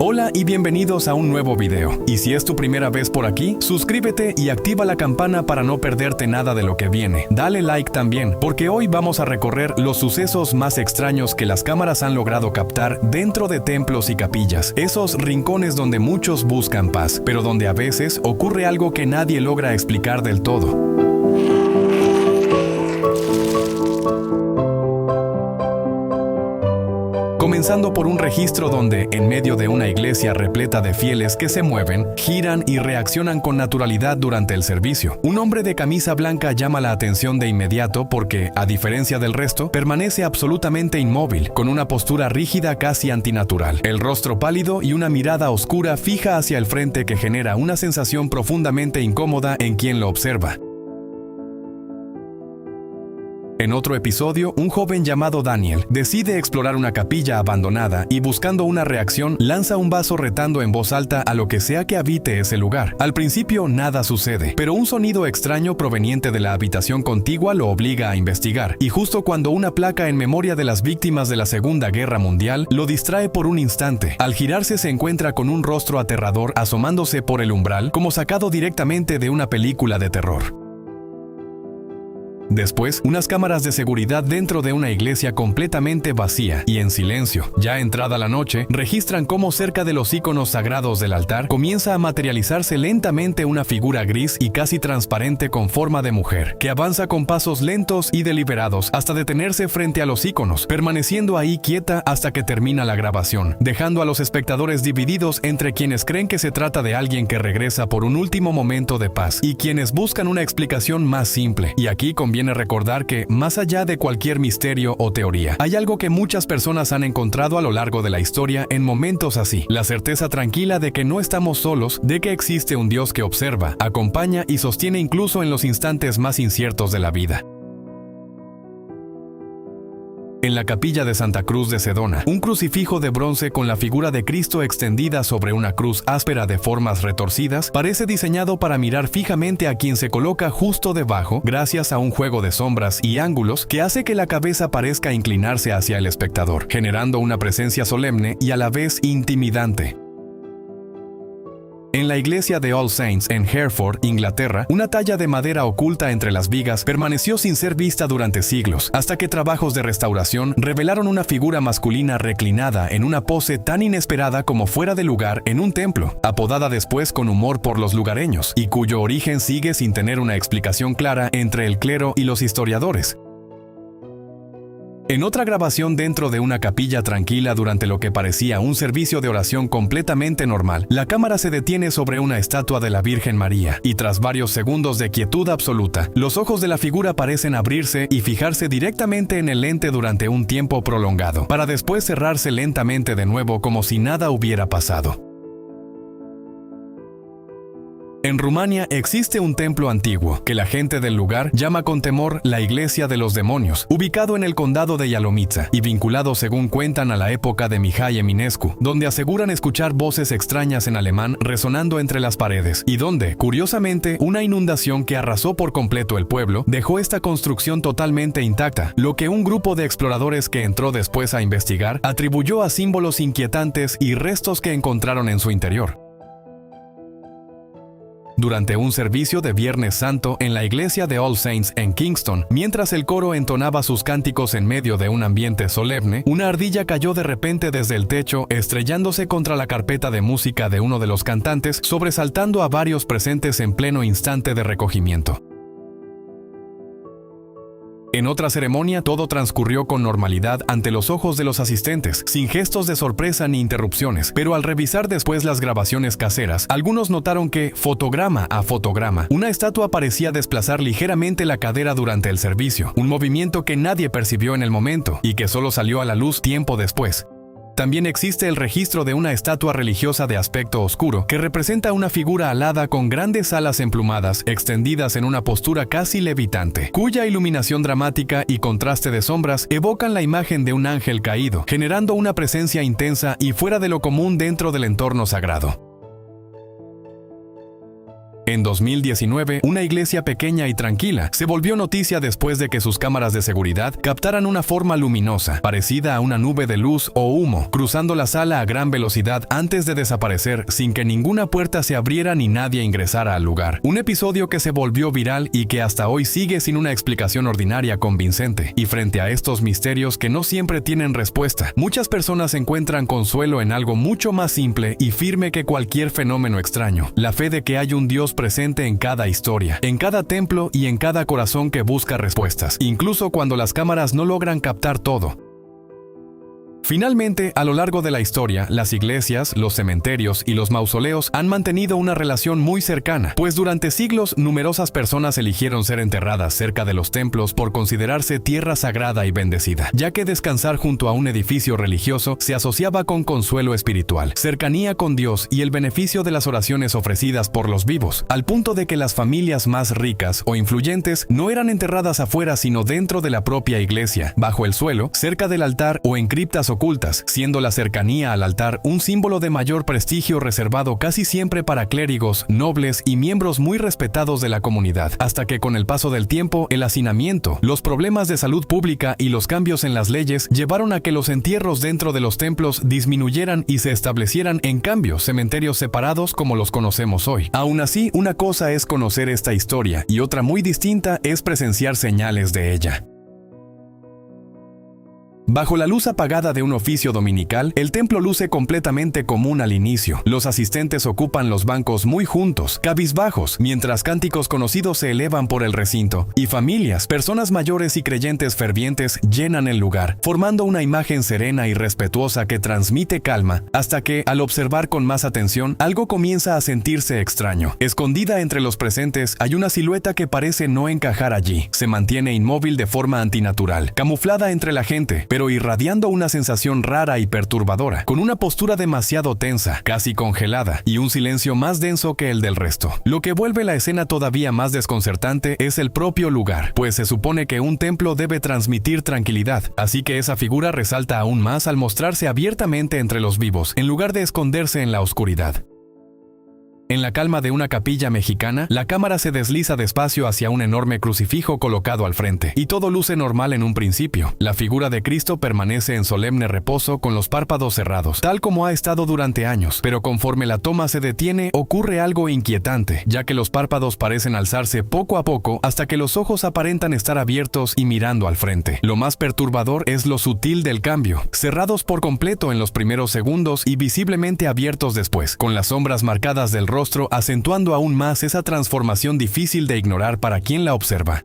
Hola y bienvenidos a un nuevo video. Y si es tu primera vez por aquí, suscríbete y activa la campana para no perderte nada de lo que viene. Dale like también, porque hoy vamos a recorrer los sucesos más extraños que las cámaras han logrado captar dentro de templos y capillas. Esos rincones donde muchos buscan paz, pero donde a veces ocurre algo que nadie logra explicar del todo. Comenzando por un registro donde, en medio de una iglesia repleta de fieles que se mueven, giran y reaccionan con naturalidad durante el servicio, un hombre de camisa blanca llama la atención de inmediato porque, a diferencia del resto, permanece absolutamente inmóvil, con una postura rígida casi antinatural, el rostro pálido y una mirada oscura fija hacia el frente que genera una sensación profundamente incómoda en quien lo observa. En otro episodio, un joven llamado Daniel decide explorar una capilla abandonada y, buscando una reacción, lanza un vaso retando en voz alta a lo que sea que habite ese lugar. Al principio nada sucede, pero un sonido extraño proveniente de la habitación contigua lo obliga a investigar, y justo cuando una placa en memoria de las víctimas de la Segunda Guerra Mundial lo distrae por un instante, al girarse se encuentra con un rostro aterrador asomándose por el umbral como sacado directamente de una película de terror. Después, unas cámaras de seguridad dentro de una iglesia completamente vacía y en silencio, ya entrada la noche, registran cómo cerca de los íconos sagrados del altar comienza a materializarse lentamente una figura gris y casi transparente con forma de mujer, que avanza con pasos lentos y deliberados hasta detenerse frente a los íconos, permaneciendo ahí quieta hasta que termina la grabación, dejando a los espectadores divididos entre quienes creen que se trata de alguien que regresa por un último momento de paz y quienes buscan una explicación más simple. Y aquí conviene recordar que, más allá de cualquier misterio o teoría, hay algo que muchas personas han encontrado a lo largo de la historia en momentos así: la certeza tranquila de que no estamos solos, de que existe un Dios que observa, acompaña y sostiene incluso en los instantes más inciertos de la vida. En la capilla de Santa Cruz de Sedona, un crucifijo de bronce con la figura de Cristo extendida sobre una cruz áspera de formas retorcidas parece diseñado para mirar fijamente a quien se coloca justo debajo, gracias a un juego de sombras y ángulos que hace que la cabeza parezca inclinarse hacia el espectador, generando una presencia solemne y a la vez intimidante. En la iglesia de All Saints en Hereford, Inglaterra, una talla de madera oculta entre las vigas permaneció sin ser vista durante siglos, hasta que trabajos de restauración revelaron una figura masculina reclinada en una pose tan inesperada como fuera de lugar en un templo, apodada después con humor por los lugareños, y cuyo origen sigue sin tener una explicación clara entre el clero y los historiadores. En otra grabación dentro de una capilla tranquila durante lo que parecía un servicio de oración completamente normal, la cámara se detiene sobre una estatua de la Virgen María, y tras varios segundos de quietud absoluta, los ojos de la figura parecen abrirse y fijarse directamente en el lente durante un tiempo prolongado, para después cerrarse lentamente de nuevo como si nada hubiera pasado. En Rumania existe un templo antiguo, que la gente del lugar llama con temor la Iglesia de los Demonios, ubicado en el condado de Ialomița, y vinculado según cuentan a la época de Mihai Eminescu, donde aseguran escuchar voces extrañas en alemán resonando entre las paredes, y donde, curiosamente, una inundación que arrasó por completo el pueblo dejó esta construcción totalmente intacta, lo que un grupo de exploradores que entró después a investigar atribuyó a símbolos inquietantes y restos que encontraron en su interior. Durante un servicio de Viernes Santo en la iglesia de All Saints en Kingston, mientras el coro entonaba sus cánticos en medio de un ambiente solemne, una ardilla cayó de repente desde el techo, estrellándose contra la carpeta de música de uno de los cantantes, sobresaltando a varios presentes en pleno instante de recogimiento. En otra ceremonia, todo transcurrió con normalidad ante los ojos de los asistentes, sin gestos de sorpresa ni interrupciones, pero al revisar después las grabaciones caseras, algunos notaron que, fotograma a fotograma, una estatua parecía desplazar ligeramente la cadera durante el servicio, un movimiento que nadie percibió en el momento y que solo salió a la luz tiempo después. También existe el registro de una estatua religiosa de aspecto oscuro que representa una figura alada con grandes alas emplumadas extendidas en una postura casi levitante, cuya iluminación dramática y contraste de sombras evocan la imagen de un ángel caído, generando una presencia intensa y fuera de lo común dentro del entorno sagrado. En 2019, una iglesia pequeña y tranquila se volvió noticia después de que sus cámaras de seguridad captaran una forma luminosa, parecida a una nube de luz o humo, cruzando la sala a gran velocidad antes de desaparecer sin que ninguna puerta se abriera ni nadie ingresara al lugar. Un episodio que se volvió viral y que hasta hoy sigue sin una explicación ordinaria convincente. Y frente a estos misterios que no siempre tienen respuesta, muchas personas encuentran consuelo en algo mucho más simple y firme que cualquier fenómeno extraño: la fe de que hay un Dios presente en cada historia, en cada templo y en cada corazón que busca respuestas, incluso cuando las cámaras no logran captar todo. Finalmente, a lo largo de la historia, las iglesias, los cementerios y los mausoleos han mantenido una relación muy cercana, pues durante siglos numerosas personas eligieron ser enterradas cerca de los templos por considerarse tierra sagrada y bendecida, ya que descansar junto a un edificio religioso se asociaba con consuelo espiritual, cercanía con Dios y el beneficio de las oraciones ofrecidas por los vivos, al punto de que las familias más ricas o influyentes no eran enterradas afuera sino dentro de la propia iglesia, bajo el suelo, cerca del altar o en criptas ocultas, siendo la cercanía al altar un símbolo de mayor prestigio reservado casi siempre para clérigos, nobles y miembros muy respetados de la comunidad, hasta que con el paso del tiempo, el hacinamiento, los problemas de salud pública y los cambios en las leyes llevaron a que los entierros dentro de los templos disminuyeran y se establecieran en cambio cementerios separados como los conocemos hoy. Aún así, una cosa es conocer esta historia y otra muy distinta es presenciar señales de ella. Bajo la luz apagada de un oficio dominical, el templo luce completamente común al inicio. Los asistentes ocupan los bancos muy juntos, cabizbajos, mientras cánticos conocidos se elevan por el recinto, y familias, personas mayores y creyentes fervientes llenan el lugar, formando una imagen serena y respetuosa que transmite calma, hasta que, al observar con más atención, algo comienza a sentirse extraño. Escondida entre los presentes hay una silueta que parece no encajar allí. Se mantiene inmóvil de forma antinatural, camuflada entre la gente, pero irradiando una sensación rara y perturbadora, con una postura demasiado tensa, casi congelada, y un silencio más denso que el del resto. Lo que vuelve la escena todavía más desconcertante es el propio lugar, pues se supone que un templo debe transmitir tranquilidad, así que esa figura resalta aún más al mostrarse abiertamente entre los vivos, en lugar de esconderse en la oscuridad. En la calma de una capilla mexicana, la cámara se desliza despacio hacia un enorme crucifijo colocado al frente, y todo luce normal en un principio. La figura de Cristo permanece en solemne reposo con los párpados cerrados, tal como ha estado durante años, pero conforme la toma se detiene, ocurre algo inquietante, ya que los párpados parecen alzarse poco a poco hasta que los ojos aparentan estar abiertos y mirando al frente. Lo más perturbador es lo sutil del cambio, cerrados por completo en los primeros segundos y visiblemente abiertos después, con las sombras marcadas del rostro acentuando aún más esa transformación difícil de ignorar para quien la observa.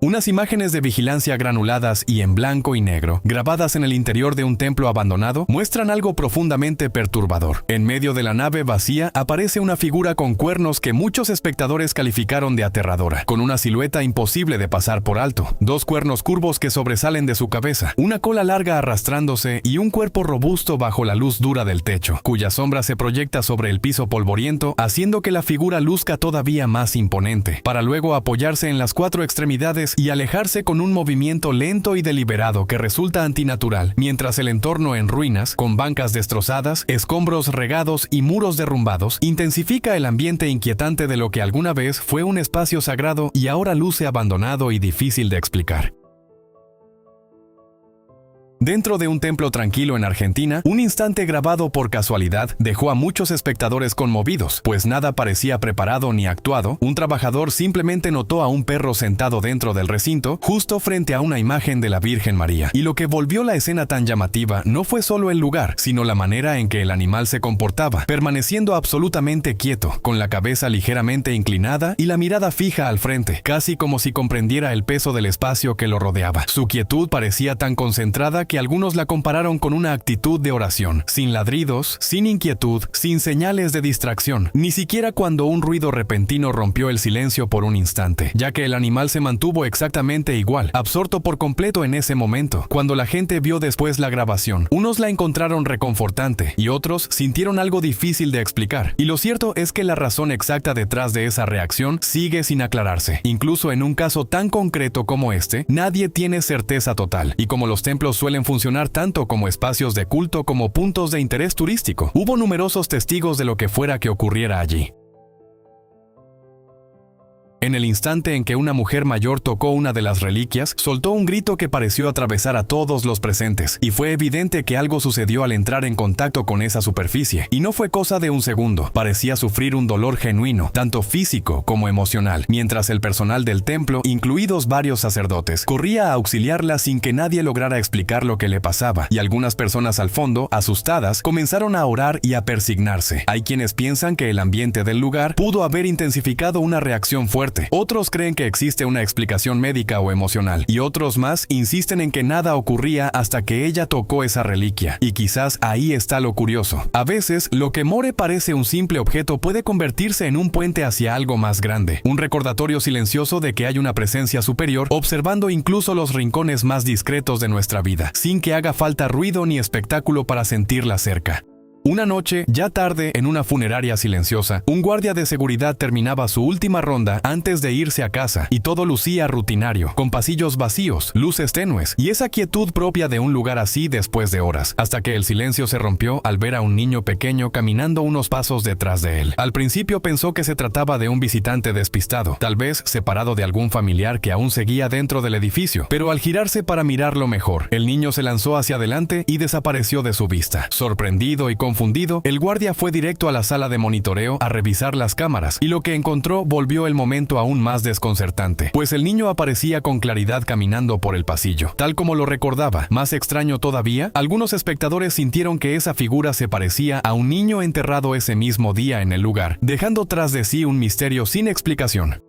Unas imágenes de vigilancia granuladas y en blanco y negro, grabadas en el interior de un templo abandonado, muestran algo profundamente perturbador. En medio de la nave vacía aparece una figura con cuernos que muchos espectadores calificaron de aterradora, con una silueta imposible de pasar por alto, dos cuernos curvos que sobresalen de su cabeza, una cola larga arrastrándose y un cuerpo robusto bajo la luz dura del techo, cuya sombra se proyecta sobre el piso polvoriento, haciendo que la figura luzca todavía más imponente, para luego apoyarse en las cuatro extremidades y alejarse con un movimiento lento y deliberado que resulta antinatural, mientras el entorno en ruinas, con bancas destrozadas, escombros regados y muros derrumbados, intensifica el ambiente inquietante de lo que alguna vez fue un espacio sagrado y ahora luce abandonado y difícil de explicar. Dentro de un templo tranquilo en Argentina, un instante grabado por casualidad dejó a muchos espectadores conmovidos, pues nada parecía preparado ni actuado. Un trabajador simplemente notó a un perro sentado dentro del recinto, justo frente a una imagen de la Virgen María. Y lo que volvió la escena tan llamativa no fue solo el lugar, sino la manera en que el animal se comportaba, permaneciendo absolutamente quieto, con la cabeza ligeramente inclinada y la mirada fija al frente, casi como si comprendiera el peso del espacio que lo rodeaba. Su quietud parecía tan concentrada que algunos la compararon con una actitud de oración, sin ladridos, sin inquietud, sin señales de distracción, ni siquiera cuando un ruido repentino rompió el silencio por un instante, ya que el animal se mantuvo exactamente igual, absorto por completo en ese momento. Cuando la gente vio después la grabación, unos la encontraron reconfortante y otros sintieron algo difícil de explicar, y lo cierto es que la razón exacta detrás de esa reacción sigue sin aclararse. Incluso en un caso tan concreto como este, nadie tiene certeza total, y como los templos suelen suelen funcionar tanto como espacios de culto como puntos de interés turístico. Hubo numerosos testigos de lo que fuera que ocurriera allí. En el instante en que una mujer mayor tocó una de las reliquias, soltó un grito que pareció atravesar a todos los presentes, y fue evidente que algo sucedió al entrar en contacto con esa superficie. Y no fue cosa de un segundo, parecía sufrir un dolor genuino, tanto físico como emocional, mientras el personal del templo, incluidos varios sacerdotes, corría a auxiliarla sin que nadie lograra explicar lo que le pasaba, y algunas personas al fondo, asustadas, comenzaron a orar y a persignarse. Hay quienes piensan que el ambiente del lugar pudo haber intensificado una reacción fuerte. Otros creen que existe una explicación médica o emocional, y otros más insisten en que nada ocurría hasta que ella tocó esa reliquia, y quizás ahí está lo curioso. A veces, lo que more parece un simple objeto puede convertirse en un puente hacia algo más grande, un recordatorio silencioso de que hay una presencia superior observando incluso los rincones más discretos de nuestra vida, sin que haga falta ruido ni espectáculo para sentirla cerca. Una noche, ya tarde, en una funeraria silenciosa, un guardia de seguridad terminaba su última ronda antes de irse a casa, y todo lucía rutinario, con pasillos vacíos, luces tenues, y esa quietud propia de un lugar así después de horas, hasta que el silencio se rompió al ver a un niño pequeño caminando unos pasos detrás de él. Al principio pensó que se trataba de un visitante despistado, tal vez separado de algún familiar que aún seguía dentro del edificio, pero al girarse para mirarlo mejor, el niño se lanzó hacia adelante y desapareció de su vista. Sorprendido y confundido, el guardia fue directo a la sala de monitoreo a revisar las cámaras, y lo que encontró volvió el momento aún más desconcertante, pues el niño aparecía con claridad caminando por el pasillo, tal como lo recordaba. Más extraño todavía, algunos espectadores sintieron que esa figura se parecía a un niño enterrado ese mismo día en el lugar, dejando tras de sí un misterio sin explicación.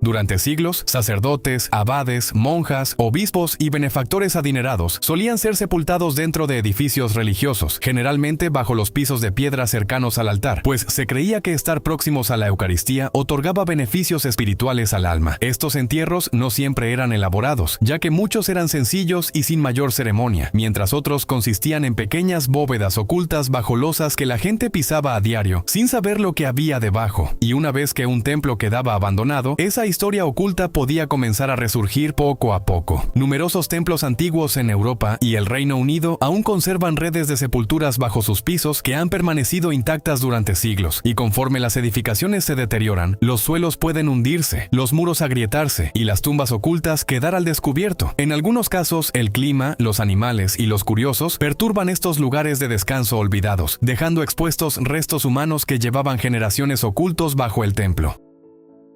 Durante siglos, sacerdotes, abades, monjas, obispos y benefactores adinerados solían ser sepultados dentro de edificios religiosos, generalmente bajo los pisos de piedra cercanos al altar, pues se creía que estar próximos a la Eucaristía otorgaba beneficios espirituales al alma. Estos entierros no siempre eran elaborados, ya que muchos eran sencillos y sin mayor ceremonia, mientras otros consistían en pequeñas bóvedas ocultas bajo losas que la gente pisaba a diario, sin saber lo que había debajo. Y una vez que un templo quedaba abandonado, esa historia oculta podía comenzar a resurgir poco a poco. Numerosos templos antiguos en Europa y el Reino Unido aún conservan redes de sepulturas bajo sus pisos que han permanecido intactas durante siglos, y conforme las edificaciones se deterioran, los suelos pueden hundirse, los muros agrietarse y las tumbas ocultas quedar al descubierto. En algunos casos, el clima, los animales y los curiosos perturban estos lugares de descanso olvidados, dejando expuestos restos humanos que llevaban generaciones ocultos bajo el templo.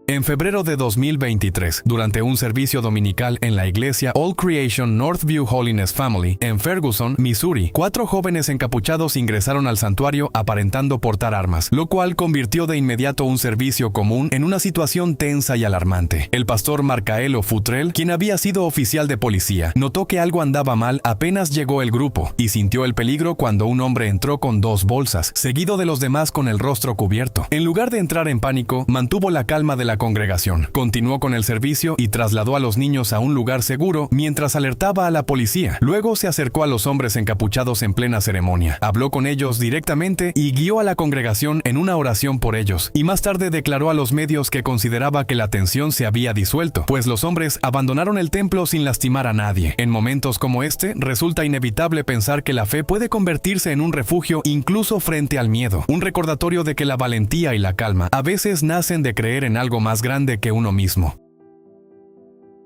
En febrero de 2023, durante un servicio dominical en la iglesia All Creation Northview Holiness Family, en Ferguson, Missouri, 4 jóvenes encapuchados ingresaron al santuario aparentando portar armas, lo cual convirtió de inmediato un servicio común en una situación tensa y alarmante. El pastor Marcaelo Futrell, quien había sido oficial de policía, notó que algo andaba mal apenas llegó el grupo, y sintió el peligro cuando un hombre entró con 2 bolsas, seguido de los demás con el rostro cubierto. En lugar de entrar en pánico, mantuvo la calma de la congregación, continuó con el servicio y trasladó a los niños a un lugar seguro mientras alertaba a la policía. Luego se acercó a los hombres encapuchados en plena ceremonia, habló con ellos directamente y guió a la congregación en una oración por ellos, y más tarde declaró a los medios que consideraba que la tensión se había disuelto, pues los hombres abandonaron el templo sin lastimar a nadie. En momentos como este, resulta inevitable pensar que la fe puede convertirse en un refugio incluso frente al miedo, un recordatorio de que la valentía y la calma a veces nacen de creer en algo más grande que uno mismo.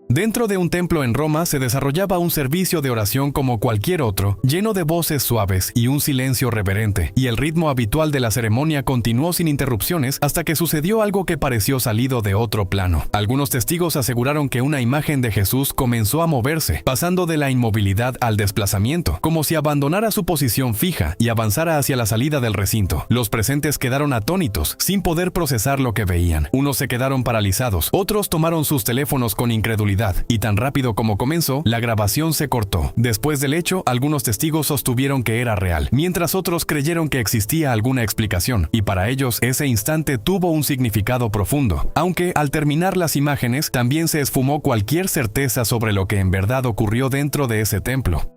Dentro de un templo en Roma se desarrollaba un servicio de oración como cualquier otro, lleno de voces suaves y un silencio reverente, y el ritmo habitual de la ceremonia continuó sin interrupciones hasta que sucedió algo que pareció salido de otro plano. Algunos testigos aseguraron que una imagen de Jesús comenzó a moverse, pasando de la inmovilidad al desplazamiento, como si abandonara su posición fija y avanzara hacia la salida del recinto. Los presentes quedaron atónitos, sin poder procesar lo que veían. Unos se quedaron paralizados, otros tomaron sus teléfonos con incredulidad, y tan rápido como comenzó, la grabación se cortó. Después del hecho, algunos testigos sostuvieron que era real, mientras otros creyeron que existía alguna explicación, y para ellos ese instante tuvo un significado profundo, aunque al terminar las imágenes también se esfumó cualquier certeza sobre lo que en verdad ocurrió dentro de ese templo.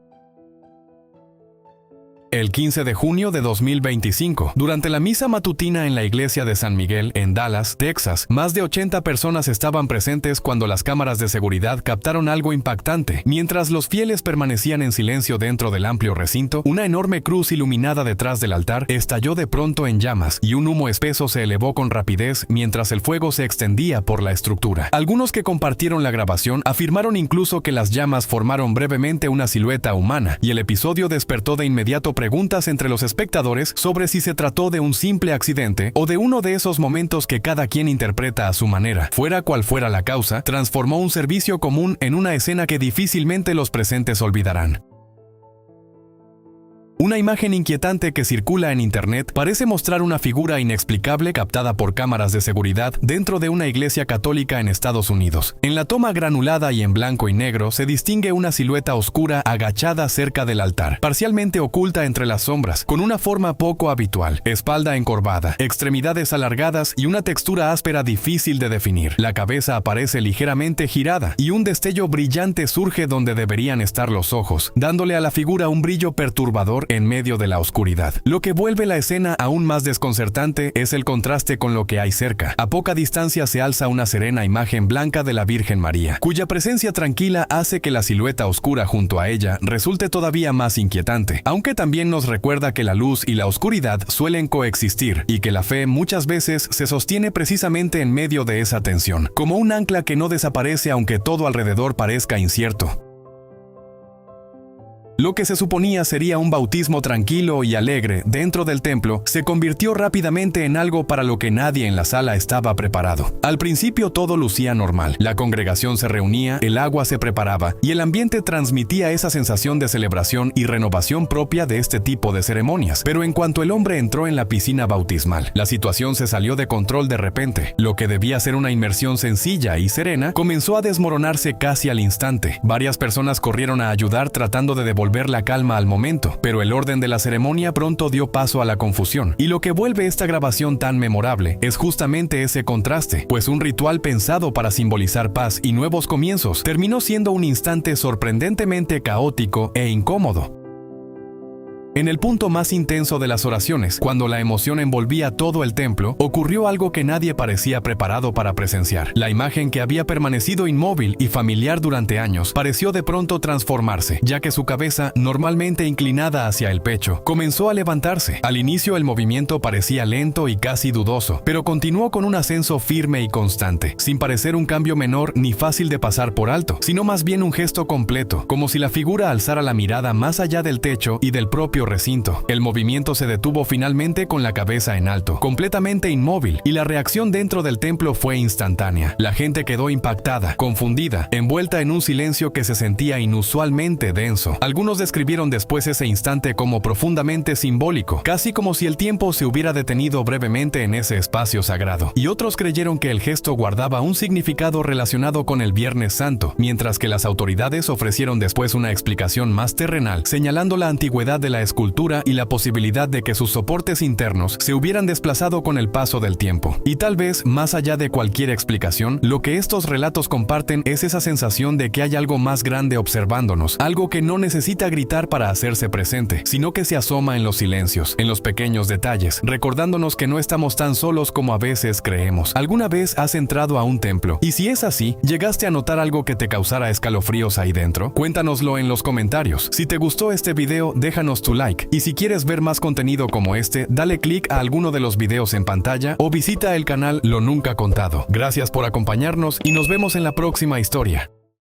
El 15 de junio de 2025, durante la misa matutina en la iglesia de San Miguel, en Dallas, Texas, más de 80 personas estaban presentes cuando las cámaras de seguridad captaron algo impactante. Mientras los fieles permanecían en silencio dentro del amplio recinto, una enorme cruz iluminada detrás del altar estalló de pronto en llamas y un humo espeso se elevó con rapidez mientras el fuego se extendía por la estructura. Algunos que compartieron la grabación afirmaron incluso que las llamas formaron brevemente una silueta humana, y el episodio despertó de inmediato preguntas entre los espectadores sobre si se trató de un simple accidente o de uno de esos momentos que cada quien interpreta a su manera. Fuera cual fuera la causa, transformó un servicio común en una escena que difícilmente los presentes olvidarán. Una imagen inquietante que circula en internet parece mostrar una figura inexplicable captada por cámaras de seguridad dentro de una iglesia católica en Estados Unidos. En la toma granulada y en blanco y negro se distingue una silueta oscura agachada cerca del altar, parcialmente oculta entre las sombras, con una forma poco habitual, espalda encorvada, extremidades alargadas y una textura áspera difícil de definir. La cabeza aparece ligeramente girada y un destello brillante surge donde deberían estar los ojos, dándole a la figura un brillo perturbador en medio de la oscuridad. Lo que vuelve la escena aún más desconcertante es el contraste con lo que hay cerca. A poca distancia se alza una serena imagen blanca de la Virgen María, cuya presencia tranquila hace que la silueta oscura junto a ella resulte todavía más inquietante, aunque también nos recuerda que la luz y la oscuridad suelen coexistir y que la fe muchas veces se sostiene precisamente en medio de esa tensión, como un ancla que no desaparece aunque todo alrededor parezca incierto. Lo que se suponía sería un bautismo tranquilo y alegre dentro del templo se convirtió rápidamente en algo para lo que nadie en la sala estaba preparado. Al principio todo lucía normal. La congregación se reunía, el agua se preparaba y el ambiente transmitía esa sensación de celebración y renovación propia de este tipo de ceremonias. Pero en cuanto el hombre entró en la piscina bautismal, la situación se salió de control de repente. Lo que debía ser una inmersión sencilla y serena comenzó a desmoronarse casi al instante. Varias personas corrieron a ayudar tratando de devolver la calma al momento, pero el orden de la ceremonia pronto dio paso a la confusión, y lo que vuelve esta grabación tan memorable es justamente ese contraste, pues un ritual pensado para simbolizar paz y nuevos comienzos terminó siendo un instante sorprendentemente caótico e incómodo. En el punto más intenso de las oraciones, cuando la emoción envolvía todo el templo, ocurrió algo que nadie parecía preparado para presenciar. La imagen que había permanecido inmóvil y familiar durante años pareció de pronto transformarse, ya que su cabeza, normalmente inclinada hacia el pecho, comenzó a levantarse. Al inicio el movimiento parecía lento y casi dudoso, pero continuó con un ascenso firme y constante, sin parecer un cambio menor ni fácil de pasar por alto, sino más bien un gesto completo, como si la figura alzara la mirada más allá del techo y del propio recinto. El movimiento se detuvo finalmente con la cabeza en alto, completamente inmóvil, y la reacción dentro del templo fue instantánea. La gente quedó impactada, confundida, envuelta en un silencio que se sentía inusualmente denso. Algunos describieron después ese instante como profundamente simbólico, casi como si el tiempo se hubiera detenido brevemente en ese espacio sagrado, y otros creyeron que el gesto guardaba un significado relacionado con el Viernes Santo, mientras que las autoridades ofrecieron después una explicación más terrenal, señalando la antigüedad de la escultura y la posibilidad de que sus soportes internos se hubieran desplazado con el paso del tiempo. Y tal vez, más allá de cualquier explicación, lo que estos relatos comparten es esa sensación de que hay algo más grande observándonos, algo que no necesita gritar para hacerse presente, sino que se asoma en los silencios, en los pequeños detalles, recordándonos que no estamos tan solos como a veces creemos. ¿Alguna vez has entrado a un templo? Y si es así, ¿llegaste a notar algo que te causara escalofríos ahí dentro? Cuéntanoslo en los comentarios. Si te gustó este video, déjanos tu like, y si quieres ver más contenido como este, dale click a alguno de los videos en pantalla o visita el canal Lo Nunca Contado. Gracias por acompañarnos y nos vemos en la próxima historia.